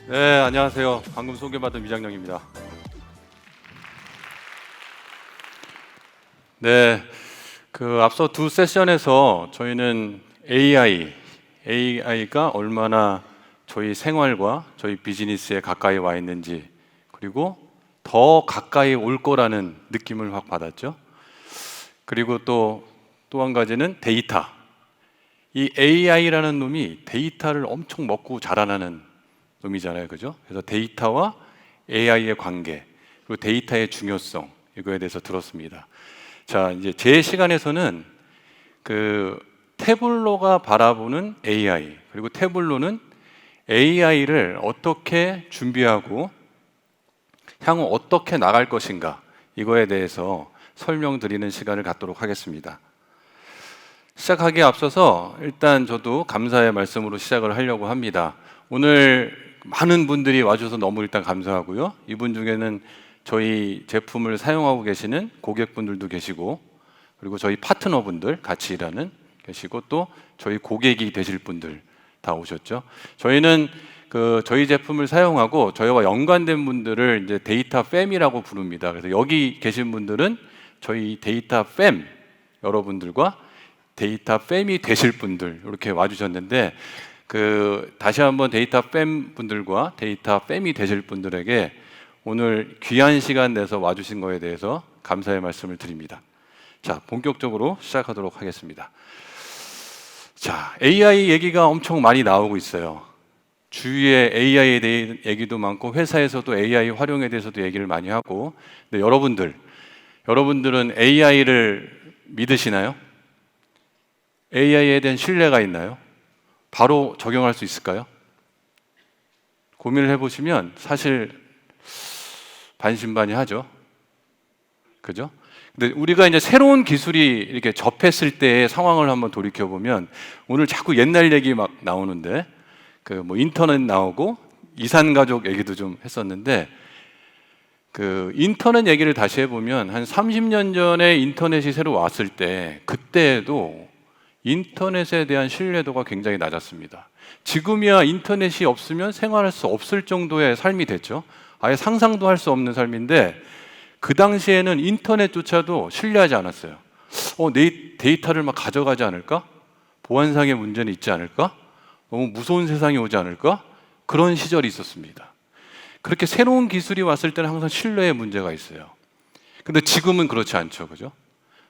네, 안녕하세요. 방금 소개받은 미장영입니다. 네, 앞서 두 세션에서 저희는 AI가 얼마나 저희 생활과 저희 비즈니스에 가까이 와 있는지, 그리고 더 가까이 올 거라는 느낌을 확 받았죠. 그리고 또 한 가지는 데이터. 이 AI라는 놈이 데이터를 엄청 먹고 자라나는 놈이잖아요, 그죠? 그래서 데이터와 AI의 관계, 그리고 데이터의 중요성, 이거에 대해서 들었습니다. 자, 이제 제 시간에서는 태블로가 바라보는 AI, 그리고 태블로는 AI를 어떻게 준비하고 향후 어떻게 나갈 것인가, 이거에 대해서 설명드리는 시간을 갖도록 하겠습니다. 시작하기에 앞서서 일단 저도 감사의 말씀으로 시작을 하려고 합니다. 오늘 많은 분들이 와주셔서 너무 일단 감사하고요. 이분 중에는 저희 제품을 사용하고 계시는 고객분들도 계시고, 그리고 저희 파트너분들 같이 일하는 계시고, 또 저희 고객이 되실 분들 다 오셨죠. 저희는 저희 제품을 사용하고 저희와 연관된 분들을 이제 데이터 팸이라고 부릅니다. 그래서 여기 계신 분들은 저희 데이터 팸 여러분들과 데이터 팸이 되실 분들 이렇게 와주셨는데, 다시 한번 데이터 팸 분들과 데이터 팸이 되실 분들에게 오늘 귀한 시간 내서 와주신 거에 대해서 감사의 말씀을 드립니다. 자, 본격적으로 시작하도록 하겠습니다. 자, AI 얘기가 엄청 많이 나오고 있어요. 주위에 AI에 대한 얘기도 많고, 회사에서도 AI 활용에 대해서도 얘기를 많이 하고. 근데 여러분들은 AI를 믿으시나요? AI에 대한 신뢰가 있나요? 바로 적용할 수 있을까요? 고민을 해보시면 사실 반신반의하죠. 그죠? 근데 우리가 이제 새로운 기술이 이렇게 접했을 때의 상황을 한번 돌이켜보면, 오늘 자꾸 옛날 얘기 막 나오는데, 인터넷 나오고 이산가족 얘기도 좀 했었는데, 인터넷 얘기를 다시 해보면 한 30년 전에 인터넷이 새로 왔을 때, 그때에도 인터넷에 대한 신뢰도가 굉장히 낮았습니다. 지금이야 인터넷이 없으면 생활할 수 없을 정도의 삶이 됐죠. 아예 상상도 할 수 없는 삶인데, 그 당시에는 인터넷조차도 신뢰하지 않았어요. 내 데이터를 막 가져가지 않을까? 보안상의 문제는 있지 않을까? 너무 무서운 세상이 오지 않을까? 그런 시절이 있었습니다. 그렇게 새로운 기술이 왔을 때는 항상 신뢰에 문제가 있어요. 근데 지금은 그렇지 않죠, 그죠?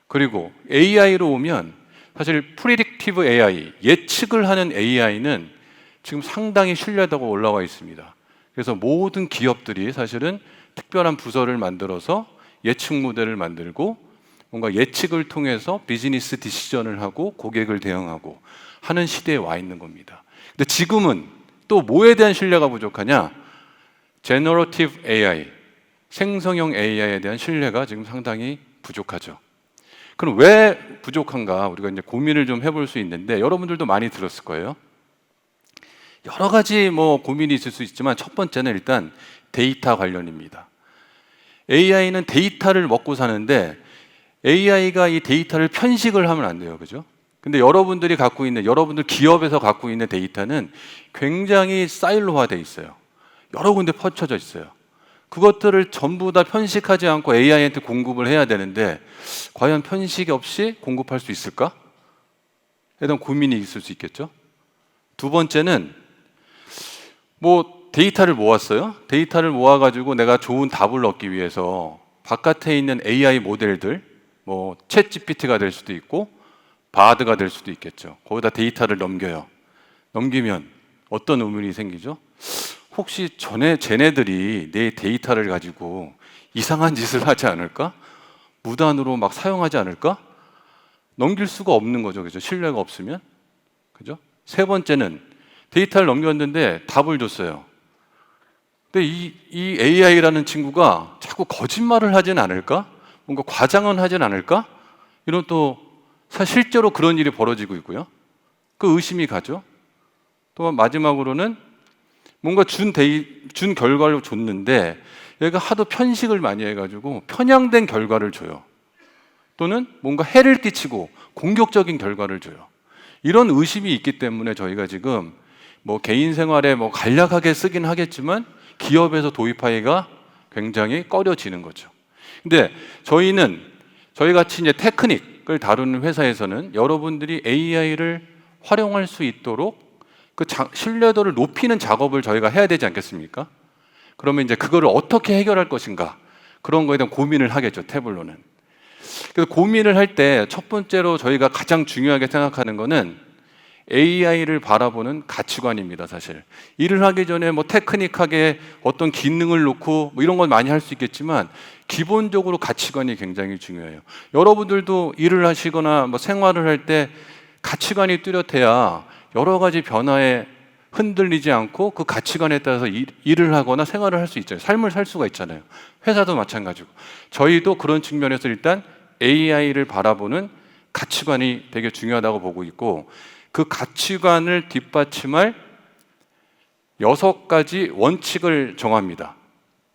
그리고 AI로 오면 사실 프리딕티브 AI, 예측을 하는 AI는 지금 상당히 신뢰도가 올라와 있습니다. 그래서 모든 기업들이 사실은 특별한 부서를 만들어서 예측 모델을 만들고, 뭔가 예측을 통해서 비즈니스 디시전을 하고 고객을 대응하고 하는 시대에 와 있는 겁니다. 근데 지금은 또 뭐에 대한 신뢰가 부족하냐? 제너러티브 AI, 생성형 AI에 대한 신뢰가 지금 상당히 부족하죠. 그럼 왜 부족한가? 우리가 이제 고민을 좀 해볼 수 있는데, 여러분들도 많이 들었을 거예요. 여러 가지 고민이 있을 수 있지만, 첫 번째는 일단 데이터 관련입니다. AI는 데이터를 먹고 사는데, AI가 이 데이터를 편식을 하면 안 돼요, 그죠? 근데 여러분들 기업에서 갖고 있는 데이터는 굉장히 사일로화되어 있어요. 여러 군데 퍼쳐져 있어요. 그것들을 전부 다 편식하지 않고 AI한테 공급을 해야 되는데, 과연 편식 없이 공급할 수 있을까? 에 대한 고민이 있을 수 있겠죠. 두 번째는 데이터를 모았어요. 데이터를 모아가지고 내가 좋은 답을 얻기 위해서 바깥에 있는 AI 모델들, 챗 GPT가 될 수도 있고 바드가 될 수도 있겠죠. 거기다 데이터를 넘기면 어떤 의문이 생기죠? 혹시 쟤네들이 내 데이터를 가지고 이상한 짓을 하지 않을까? 무단으로 막 사용하지 않을까? 넘길 수가 없는 거죠, 그죠? 신뢰가 없으면, 그죠? 세 번째는 데이터를 넘겼는데 답을 줬어요. 근데 이 AI라는 친구가 자꾸 거짓말을 하진 않을까? 뭔가 과장은 하진 않을까? 이런 실제로 그런 일이 벌어지고 있고요. 그 의심이 가죠. 또 마지막으로는 뭔가 준 결과를 줬는데, 얘가 하도 편식을 많이 해가지고 편향된 결과를 줘요. 또는 뭔가 해를 끼치고 공격적인 결과를 줘요. 이런 의심이 있기 때문에 저희가 지금 뭐 개인 생활에 뭐 간략하게 쓰긴 하겠지만 기업에서 도입하기가 굉장히 꺼려지는 거죠. 근데 저희 같이 이제 테크닉을 다루는 회사에서는 여러분들이 AI를 활용할 수 있도록 그 신뢰도를 높이는 작업을 저희가 해야 되지 않겠습니까? 그러면 이제 그거를 어떻게 해결할 것인가, 그런 거에 대한 고민을 하겠죠, 태블로는. 그래서 고민을 할 때 첫 번째로 저희가 가장 중요하게 생각하는 거는 AI를 바라보는 가치관입니다. 사실 일을 하기 전에 뭐 테크닉하게 어떤 기능을 놓고 뭐 이런 건 많이 할 수 있겠지만 기본적으로 가치관이 굉장히 중요해요. 여러분들도 일을 하시거나 뭐 생활을 할 때 가치관이 뚜렷해야 여러 가지 변화에 흔들리지 않고 그 가치관에 따라서 일을 하거나 생활을 할 수 있잖아요. 삶을 살 수가 있잖아요. 회사도 마찬가지고 저희도 그런 측면에서 일단 AI를 바라보는 가치관이 되게 중요하다고 보고 있고, 그 가치관을 뒷받침할 6가지 원칙을 정합니다.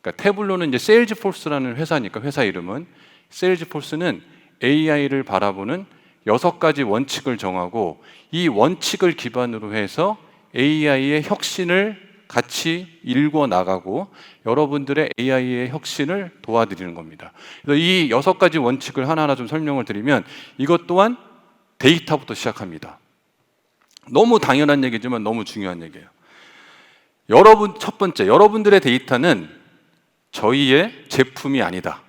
그러니까 태블로는 이제 세일즈포스라는 회사니까, 회사 이름은 세일즈포스는 AI를 바라보는 6가지 원칙을 정하고, 이 원칙을 기반으로 해서 AI의 혁신을 같이 읽어 나가고 여러분들의 AI의 혁신을 도와드리는 겁니다. 그래서 이 6가지 원칙을 하나하나 좀 설명을 드리면, 이것 또한 데이터부터 시작합니다. 너무 당연한 얘기지만 너무 중요한 얘기예요. 첫 번째, 여러분들의 데이터는 저희의 제품이 아니다.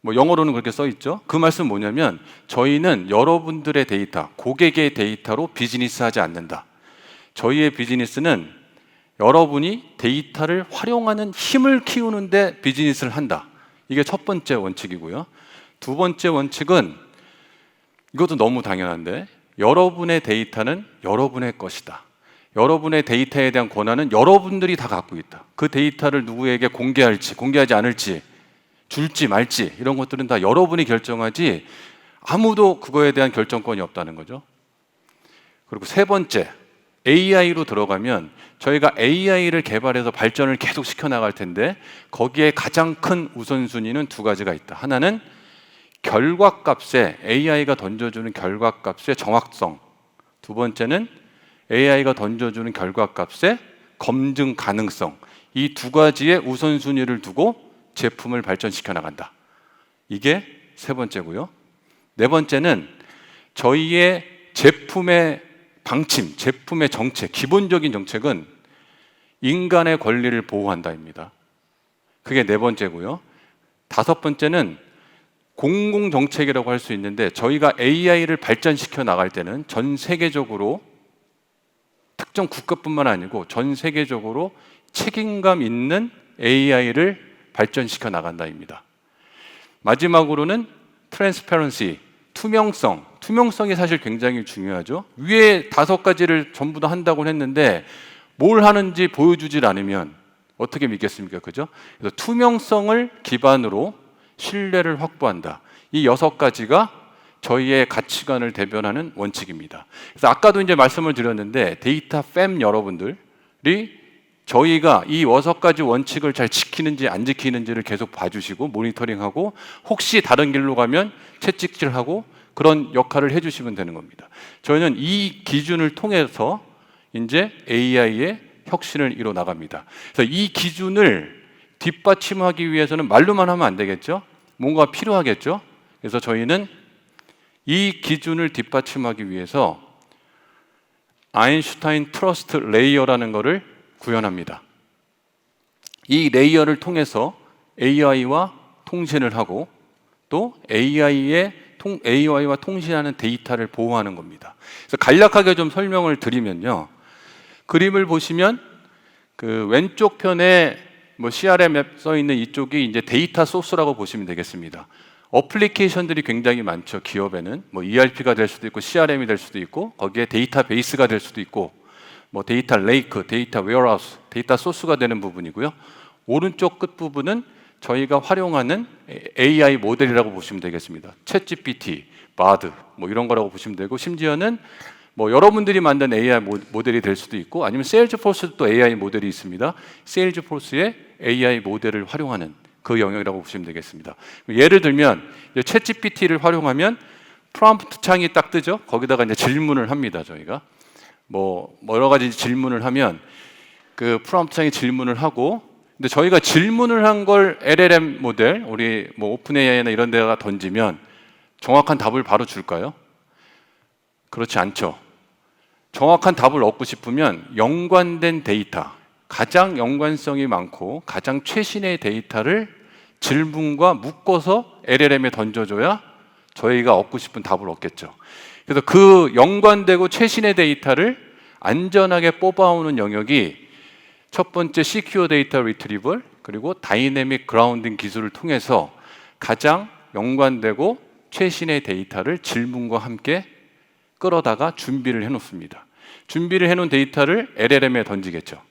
뭐 영어로는 그렇게 써 있죠. 그 말씀은 뭐냐면, 저희는 여러분들의 데이터, 고객의 데이터로 비즈니스하지 않는다. 저희의 비즈니스는 여러분이 데이터를 활용하는 힘을 키우는데 비즈니스를 한다. 이게 첫 번째 원칙이고요. 두 번째 원칙은, 이것도 너무 당연한데, 여러분의 데이터는 여러분의 것이다. 여러분의 데이터에 대한 권한은 여러분들이 다 갖고 있다. 그 데이터를 누구에게 공개할지, 공개하지 않을지, 줄지 말지, 이런 것들은 다 여러분이 결정하지 아무도 그거에 대한 결정권이 없다는 거죠. 그리고 세 번째, AI로 들어가면 저희가 AI를 개발해서 발전을 계속 시켜나갈 텐데, 거기에 가장 큰 우선순위는 2가지가 있다. 하나는 결과값에, AI가 던져주는 결과값의 정확성. 두 번째는 AI가 던져주는 결과값의 검증 가능성. 이 2가지의 우선순위를 두고 제품을 발전시켜 나간다. 이게 세 번째고요. 네 번째는 저희의 제품의 방침, 제품의 정책, 기본적인 정책은 인간의 권리를 보호한다입니다. 그게 네 번째고요. 다섯 번째는 공공정책이라고 할 수 있는데, 저희가 AI를 발전시켜 나갈 때는 전 세계적으로, 특정 국가뿐만 아니고 전 세계적으로 책임감 있는 AI를 발전시켜 나간다입니다. 마지막으로는 트랜스퍼런시, 투명성이 사실 굉장히 중요하죠. 위에 5가지를 전부 다 한다고 했는데 뭘 하는지 보여주질 않으면 어떻게 믿겠습니까? 그죠? 그래서 투명성을 기반으로 신뢰를 확보한다. 이 6가지가 저희의 가치관을 대변하는 원칙입니다. 그래서 아까도 이제 말씀을 드렸는데, 데이터 팸 여러분들이 저희가 이 6가지 원칙을 잘 지키는지 안 지키는지를 계속 봐주시고 모니터링하고, 혹시 다른 길로 가면 채찍질하고 그런 역할을 해주시면 되는 겁니다. 저희는 이 기준을 통해서 이제 AI의 혁신을 이뤄 나갑니다. 그래서 이 기준을 뒷받침하기 위해서는 말로만 하면 안 되겠죠? 뭔가 필요하겠죠? 그래서 저희는 이 기준을 뒷받침하기 위해서 아인슈타인 트러스트 레이어라는 것을 구현합니다. 이 레이어를 통해서 AI와 통신을 하고, 또 AI와 통신하는 데이터를 보호하는 겁니다. 그래서 간략하게 좀 설명을 드리면요, 그림을 보시면 그 왼쪽 편에 뭐 CRM 앱 써 있는 이쪽이 이제 데이터 소스라고 보시면 되겠습니다. 어플리케이션들이 굉장히 많죠. 기업에는 뭐 ERP가 될 수도 있고 CRM이 될 수도 있고, 거기에 데이터베이스가 될 수도 있고, 뭐 데이터 레이크, 데이터 웨어하우스, 데이터 소스가 되는 부분이고요. 오른쪽 끝 부분은 저희가 활용하는 AI 모델이라고 보시면 되겠습니다. 챗GPT, 바드 뭐 이런 거라고 보시면 되고, 심지어는 뭐 여러분들이 만든 AI 모델이 될 수도 있고, 아니면 세일즈포스도 또 AI 모델이 있습니다. 세일즈포스의 AI 모델을 활용하는 그 영역이라고 보시면 되겠습니다. 예를 들면 챗GPT를 활용하면 프롬프트 창이 딱 뜨죠. 거기다가 이제 질문을 합니다. 저희가 뭐 여러 가지 질문을 하면 그 프롬프트창에 질문을 하고, 근데 저희가 질문을 한 걸 LLM 모델, 우리 뭐 오픈 AI나 이런 데가 던지면 정확한 답을 바로 줄까요? 그렇지 않죠. 정확한 답을 얻고 싶으면 연관된 데이터, 가장 연관성이 많고 가장 최신의 데이터를 질문과 묶어서 LLM에 던져줘야 저희가 얻고 싶은 답을 얻겠죠. 그래서 그 연관되고 최신의 데이터를 안전하게 뽑아오는 영역이 첫 번째 시큐어 데이터 리트리벌, 그리고 다이내믹 그라운딩 기술을 통해서 가장 연관되고 최신의 데이터를 질문과 함께 끌어다가 준비를 해놓습니다. 준비를 해놓은 데이터를 LLM에 던지겠죠.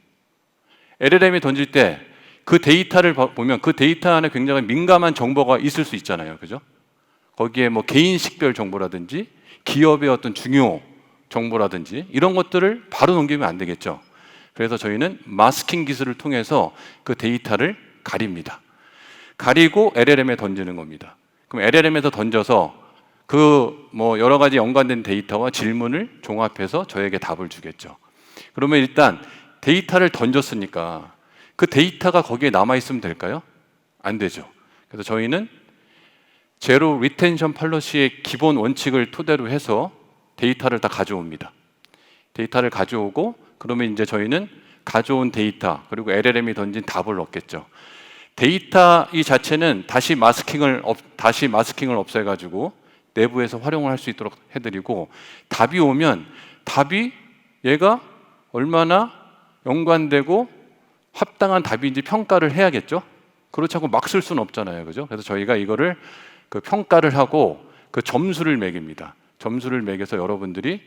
LLM에 던질 때 그 데이터를 보면 그 데이터 안에 굉장히 민감한 정보가 있을 수 있잖아요. 그죠? 거기에 뭐 개인 식별 정보라든지 기업의 어떤 중요 정보라든지 이런 것들을 바로 넘기면 안 되겠죠. 그래서 저희는 마스킹 기술을 통해서 그 데이터를 가립니다. 가리고 LLM에 던지는 겁니다. 그럼 LLM에서 던져서 그 뭐 여러 가지 연관된 데이터와 질문을 종합해서 저에게 답을 주겠죠. 그러면 일단 데이터를 던졌으니까 그 데이터가 거기에 남아 있으면 될까요? 안 되죠. 그래서 저희는 제로 리텐션 팔러시의 기본 원칙을 토대로 해서 데이터를 다 가져옵니다. 데이터를 가져오고 그러면 이제 저희는 가져온 데이터 그리고 LLM이 던진 답을 얻겠죠. 데이터 이 자체는 다시 마스킹을 없애가지고 내부에서 활용을 할 수 있도록 해드리고, 답이 오면 답이 얘가 얼마나 연관되고 합당한 답인지 평가를 해야겠죠. 그렇지 않고 막 쓸 수는 없잖아요, 그죠? 그래서 저희가 이거를 그 평가를 하고 그 점수를 매깁니다. 점수를 매겨서 여러분들이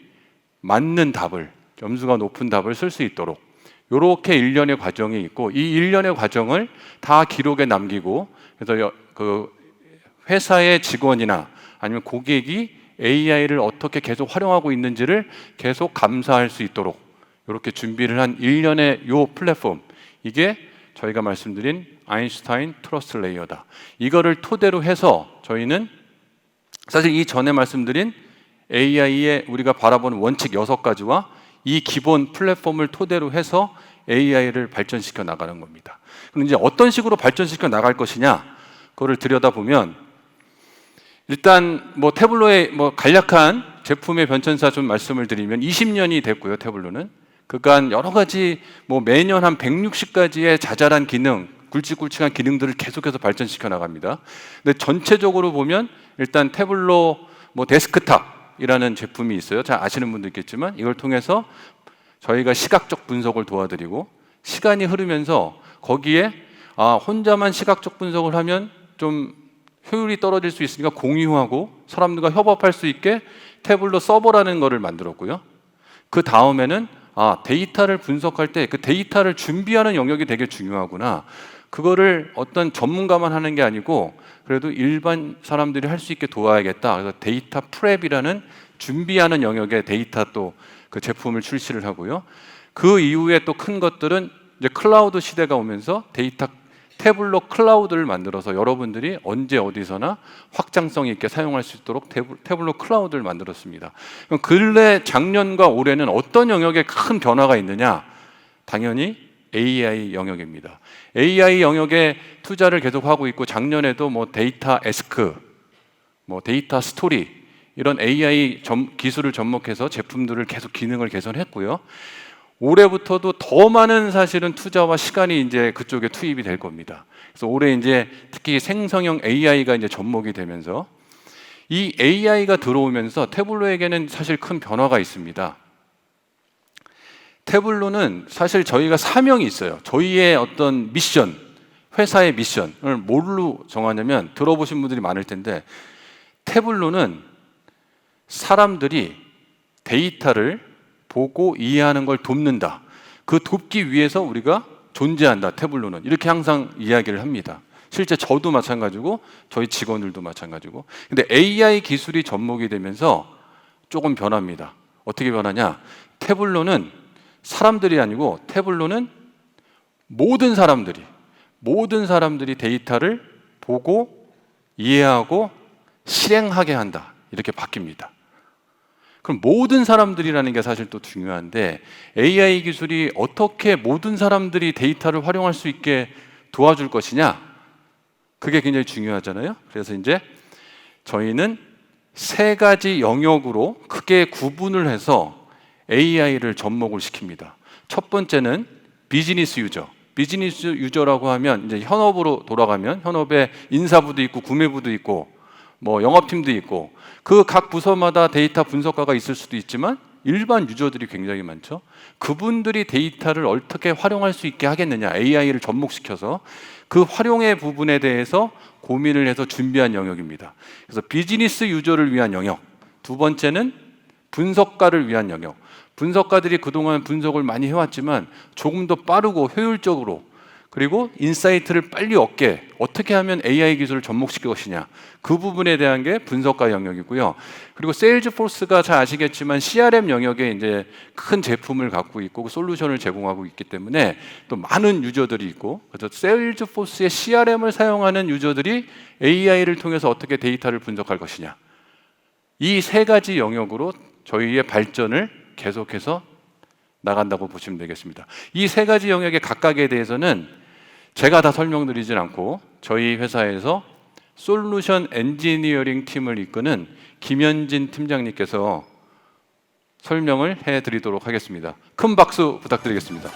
맞는 답을, 점수가 높은 답을 쓸 수 있도록 이렇게 일련의 과정이 있고, 이 일련의 과정을 다 기록에 남기고, 그래서 그 회사의 직원이나 아니면 고객이 AI를 어떻게 계속 활용하고 있는지를 계속 감사할 수 있도록 이렇게 준비를 한 일련의 요 플랫폼, 이게 저희가 말씀드린 아인슈타인 트러스트 레이어다. 이거를 토대로 해서 저희는 사실 이 전에 말씀드린 AI의 우리가 바라보는 원칙 6가지와 이 기본 플랫폼을 토대로 해서 AI를 발전시켜 나가는 겁니다. 그럼 이제 어떤 식으로 발전시켜 나갈 것이냐, 그거를 들여다보면 일단 뭐 태블로의 뭐 간략한 제품의 변천사 좀 말씀을 드리면 20년이 됐고요. 태블로는 그간 여러 가지 뭐 매년 한 160가지의 자잘한 기능, 굵직굵직한 기능들을 계속해서 발전시켜 나갑니다. 근데 전체적으로 보면 일단 태블로 뭐 데스크탑이라는 제품이 있어요. 잘 아시는 분도 있겠지만 이걸 통해서 저희가 시각적 분석을 도와드리고, 시간이 흐르면서 거기에 혼자만 시각적 분석을 하면 좀 효율이 떨어질 수 있으니까 공유하고 사람들과 협업할 수 있게 태블로 서버라는 거를 만들었고요. 그 다음에는 데이터를 분석할 때 그 데이터를 준비하는 영역이 되게 중요하구나. 그거를 어떤 전문가만 하는 게 아니고 그래도 일반 사람들이 할 수 있게 도와야겠다. 그래서 데이터 프랩이라는 준비하는 영역의 데이터 또 그 제품을 출시를 하고요. 그 이후에 또 큰 것들은 이제 클라우드 시대가 오면서 데이터 태블로 클라우드를 만들어서 여러분들이 언제 어디서나 확장성 있게 사용할 수 있도록 태블로 클라우드를 만들었습니다. 그럼 근래 작년과 올해는 어떤 영역에 큰 변화가 있느냐? 당연히 AI 영역입니다. AI 영역에 투자를 계속하고 있고, 작년에도 뭐 데이터 에스크, 뭐 데이터 스토리 이런 AI 기술을 접목해서 제품들을 계속 기능을 개선했고요. 올해부터도 더 많은 사실은 투자와 시간이 이제 그쪽에 투입이 될 겁니다. 그래서 올해 이제 특히 생성형 AI가 이제 접목이 되면서 이 AI가 들어오면서 태블로에게는 사실 큰 변화가 있습니다. 태블로는 사실 저희가 사명이 있어요. 저희의 어떤 미션, 회사의 미션을 뭘로 정하냐면, 들어보신 분들이 많을 텐데 태블로는 사람들이 데이터를 보고 이해하는 걸 돕는다. 그 돕기 위해서 우리가 존재한다. 태블로는 이렇게 항상 이야기를 합니다. 실제 저도 마찬가지고 저희 직원들도 마찬가지고. 근데 AI 기술이 접목이 되면서 조금 변합니다. 어떻게 변하냐? 태블로는 사람들이 아니고 태블로는 모든 사람들이 데이터를 보고 이해하고 실행하게 한다. 이렇게 바뀝니다. 그럼 모든 사람들이라는 게 사실 또 중요한데 AI 기술이 어떻게 모든 사람들이 데이터를 활용할 수 있게 도와줄 것이냐? 그게 굉장히 중요하잖아요. 그래서 이제 저희는 세 가지 영역으로 크게 구분을 해서 AI를 접목을 시킵니다. 첫 번째는 비즈니스 유저. 비즈니스 유저라고 하면 이제 현업으로 돌아가면 현업에 인사부도 있고 구매부도 있고 뭐 영업팀도 있고 그 각 부서마다 데이터 분석가가 있을 수도 있지만 일반 유저들이 굉장히 많죠. 그분들이 데이터를 어떻게 활용할 수 있게 하겠느냐, AI를 접목시켜서 그 활용의 부분에 대해서 고민을 해서 준비한 영역입니다. 그래서 비즈니스 유저를 위한 영역, 두 번째는 분석가를 위한 영역. 분석가들이 그동안 분석을 많이 해왔지만 조금 더 빠르고 효율적으로 그리고 인사이트를 빨리 얻게 어떻게 하면 AI 기술을 접목시킬 것이냐, 그 부분에 대한 게 분석가 영역이고요. 그리고 세일즈포스가 잘 아시겠지만 CRM 영역에 이제 큰 제품을 갖고 있고 그 솔루션을 제공하고 있기 때문에 또 많은 유저들이 있고, 그래서 세일즈포스의 CRM을 사용하는 유저들이 AI를 통해서 어떻게 데이터를 분석할 것이냐, 이 세 가지 영역으로 저희의 발전을 계속해서 나간다고 보시면 되겠습니다. 이 세 가지 영역의 각각에 대해서는 제가 다 설명드리진 않고 저희 회사에서 솔루션 엔지니어링 팀을 이끄는 김현진 팀장님께서 설명을 해드리도록 하겠습니다. 큰 박수 부탁드리겠습니다.